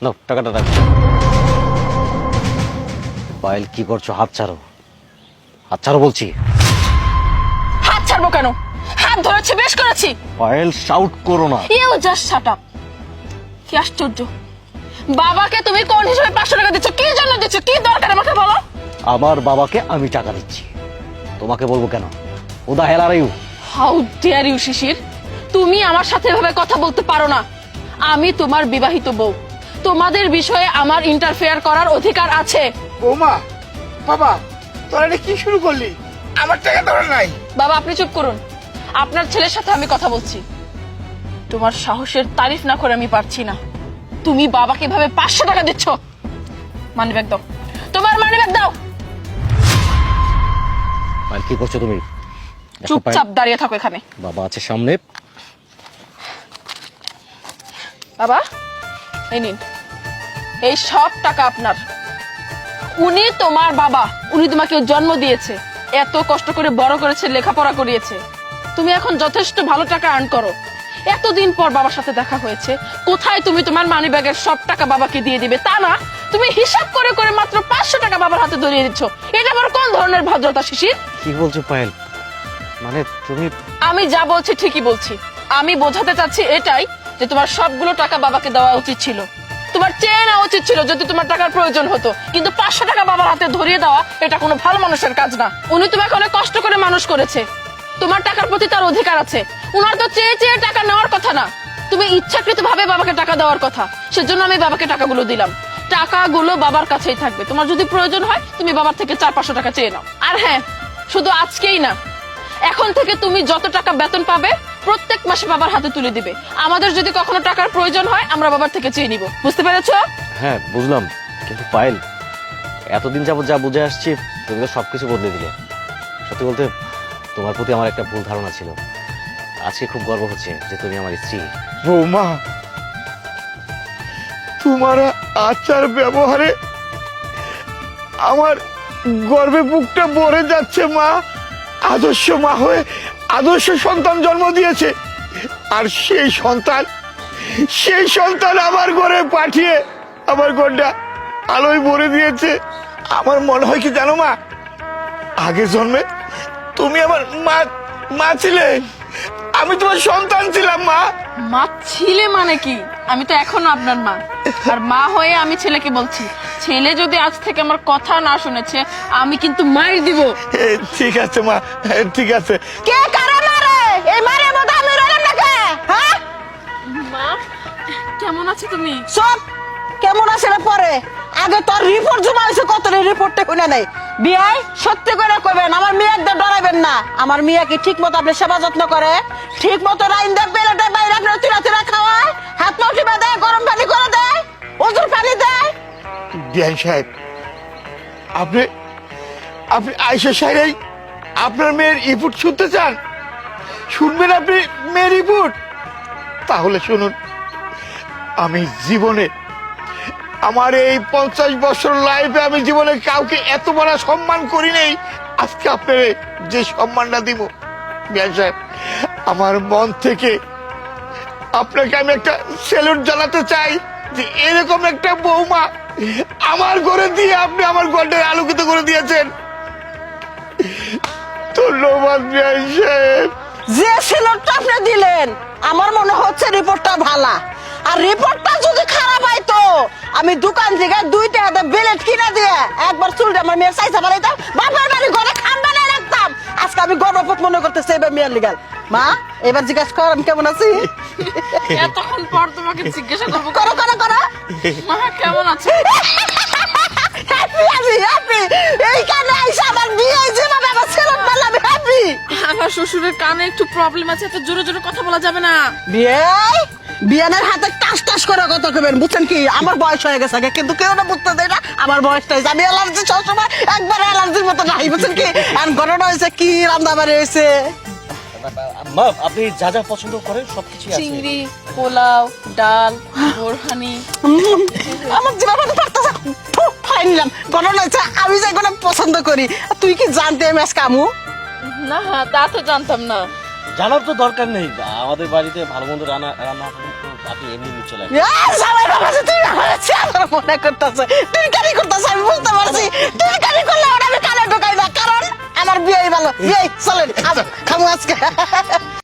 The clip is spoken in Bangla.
নাও টাকাটা রাখো। পায়েল কি করছো? হাত ছাড়ো, হাত ছাড়ো বলছি। হাত ছাড়বো কেন? হাত ধরেছি, বেশ করেছি। পায়েল শাউট করো না। You just shut up. কি আশ্চর্য, বাবাকে তুমি কোন হিসেবে 500 টাকা দিচ্ছ? কি জন্য দিচ্ছ? কি দরকার আমাকে বলো। আমার বাবাকে আমি টাকা দিচ্ছি, তোমাকে বলবো কেন? Who the hell are you. How dare you Shishir, তুমি আমার সাথে এভাবে কথা বলতে পারো না। আমি তোমার বিবাহিত বউ, তোমাদের বিষয়ে আমার ইন্টারফেয়ার করার অধিকার আছে। বৌমা, বাবা, তোরা এটা কি শুরু করলি? আমার টাকা তোরা নাই। বাবা আপনি চুপ করুন, আপনার ছেলের সাথে আমি কথা বলছি। তোমার সাহসের তারিফ না করে আমি পারছি না। তুমি বাবাকে এভাবে 500 টাকা দিচ্ছ। মানি ব্যাগ দাও, তোমার মানি ব্যাগ দাও। পায়েল কি করছো তুমি? দেখো চুপচাপ পায়েল, দাঁড়িয়ে থাকো এখানে। বাবা আছে সামনে। বাবা এই নিন, এই সব টাকা আপনার। উনি তোমার বাবা, উনি তোমাকে জন্ম দিয়েছে, এত কষ্ট করে বড় করেছে, লেখাপড়া করিয়েছে। তুমি এখন যথেষ্ট ভালো টাকা আর্ন করো। এতদিন পর বাবার সাথে দেখা হয়েছে, কোথায় তুমি তোমার মানি ব্যাগের সব টাকা বাবাকে দিয়ে দিবে তা না, তুমি হিসাব করে করে মাত্র 500 টাকা বাবার হাতে ধরিয়ে দিচ্ছ। এটা আবার কোন ধরনের ভদ্রতা শিশির? কি বলছো পায়েল? মানে তুমি? আমি যা বলছি ঠিকই বলছি। আমি বোঝাতে চাচ্ছি এটাই যে তোমার সবগুলো টাকা বাবাকে দেওয়া উচিত ছিল। তোমার চেয়ে নেওয়া উচিত ছিল যদি তোমার টাকার প্রয়োজন হতো, কিন্তু 500 টাকা বাবার হাতে ধরিয়ে দেওয়া এটা কোনো ভালো মানুষের কাজ না। উনি তোমাকে অনেক কষ্ট করে মানুষ করেছে, তোমার টাকার প্রতি তার অধিকার আছে। উনার তো চেয়ে চেয়ে টাকা নেওয়ার কথা না, তুমি ইচ্ছাকৃত ভাবে বাবাকে টাকা দেওয়ার কথা। সেজন্য আমি বাবাকে টাকাগুলো দিলাম। টাকাগুলো বাবার কাছেই থাকবে, তোমার যদি প্রয়োজন হয় তুমি বাবার থেকে 400-500 টাকা চেয়ে নাও। আর হ্যাঁ, শুধু আজকেই না, এখন থেকে তুমি যত টাকা বেতন পাবে প্রত্যেক মাসে বাবার হাতে তুলে দিবে। আমাদের যদি কখনো টাকার প্রয়োজন হয় আমরা বাবার থেকে চেয়ে নিব। বুঝতে পেরেছো? হ্যাঁ বুঝলাম, কিন্তু পায়েল এতদিন যাবত যা বুঝে আসছি তুমি তো সবকিছু বদলে দিলে। সত্যি বলতে তোমার প্রতি আমার একটা ভুল ধারণা ছিল। আজকে খুব গর্ব হচ্ছে যে তুমি আমার স্ত্রী। বৌমা, তোমার আচার ব্যবহারে আমার গর্বে বুকটা ভরে যাচ্ছে। মা আদর্শ মা হয়ে আদর্শ সন্তান জন্ম দিয়েছে, আর সেই সন্তান আমার ঘরে পাঠিয়ে আমার ঘরটা আলোয় ভরে দিয়েছে। আমার মনে হয় কি জানো মা, আগের জন্মে তুমি আমার মা ছিলে, আমি তোমার সন্তান ছিলাম। মা মা ছিলে মানে কি? আমি তো এখনো আপনার মা, আর মা হয়ে আমি ছেলেকে বলছি, ছেলে যদি আজ থেকে আমার কথা না শুনেছে আমি কিন্তু মার দিব। ঠিক আছে মা, ঠিক আছে। কে কারে মারে? এই মারে মতো আমি রইলাম না কে? হ্যাঁ? মা কেমন আছো তুমি? সব কেমন আছে রে পরে? আগে তোর রিপোর্ট জমা হয়েছে, কত রিপোর্টটা কইনা নাই। বিয়াই সত্যি করে কইবেন, আমার মেয়েদের ডরাইবেন না। আমার মেয়ে কি ঠিক মতো আপনি সেবা যত্ন করে? ঠিক মতো রাইন দেয়, বেলাটা বাইরে আপনার তিরা খাওয়ায়, হাত নটি দেয়, গরম পানি করে দেয়, ওজুর পানি দেয়। বিআই সাহেব, আপনি আয়েশা সাহেব আপনার মেয়ের রিপোর্ট শুনতে চান? শুনবেন আপনি মেয়ের রিপোর্ট? তাহলে শুনুন। আমি জীবনে, আমার এই 50 বছর লাইফে আমি জীবনে কাউকে এত বড় সম্মান করি নাই। আজকে আপনারে যে সম্মানটা দিব বিআই সাহেব, আমার মন থেকে আপনাকে আমি একটা স্যালুট জানাতে চাই যে এরকম একটা বৌমা আমার ঘরে দিয়ে আপনি আমার ঘরটা আলোকিত করে দিয়েছেন। ধন্যবাদ বিআই সাহেব। যে সিলটটা আপনি দিলেন আমার মনে হচ্ছে রিপোর্টটা ভালো, আর রিপোর্টটা যদি খারাপ হয় তো আমি দোকান থেকে 2 টাকা বেলেট কিনে দিয়ে একবার চুলটা আমার মেয়ের সাইজা বানাইতাম, বাবার বাড়ি ঘরে খাম বানাই রাখতাম। আজকে আমি গর্ববোধ মনে করতেছি এবার মেয়ের লিগাল। মা এবার জিজ্ঞাসা কর আমি কেমন আছি। এতক্ষণ পর তোমাকে জিজ্ঞাসা করবো করো করো করো। মা কেমন আছো? হ্যাপি আছি, হ্যাপি। এইখানে আইসা আমার বিয়ে যেভাবে আমার ছেলে পেলাম, আমি হ্যাপি। আমার শ্বশুরের কানে একটু প্রবলেম আছে, এত জোরে জোরে কথা বলা যাবে না। বিয়ানের হাতে টাস করে কথা কবেন, বুঝছেন কি? আমার বয়স হয়ে গেছে কিন্তু কেউ না বুঝতে দেয় না আমার বয়সটাই। আমি অ্যালার্জি সবসময় একবার অ্যালার্জির মতো নাই, বুঝছেন কি? আর ঘটনা হয়েছে কি, রান্না বাড়ি হয়েছে। মা আপনি যা যা পছন্দ করেন সবকিছু আছে। চিংড়ি, পোলাও, ডাল, বোরহানি। আমার জীবনে পারতেছে ফাইন নিলাম। ঘটনা হয়েছে আমি যে কোনো পছন্দ করি, তুই কি জানতে আমি আজকে আমু? না তা তো জানতাম না। জানার তো দরকার নেই, আমাদের বাড়িতে ভালো মন্দ রান্না রান্না আপনি এমনি চলে আসেন। জামাই বাবা তুই হয়েছে মনে করতেছে টিনকারি করতেছে আমি বুঝতে পারছি টিনকারি করলে ওটা আমি কানে ঢোকাই না কারণ আমার বিয়ে ভালো বিয়ে চলেন খাবো আজকে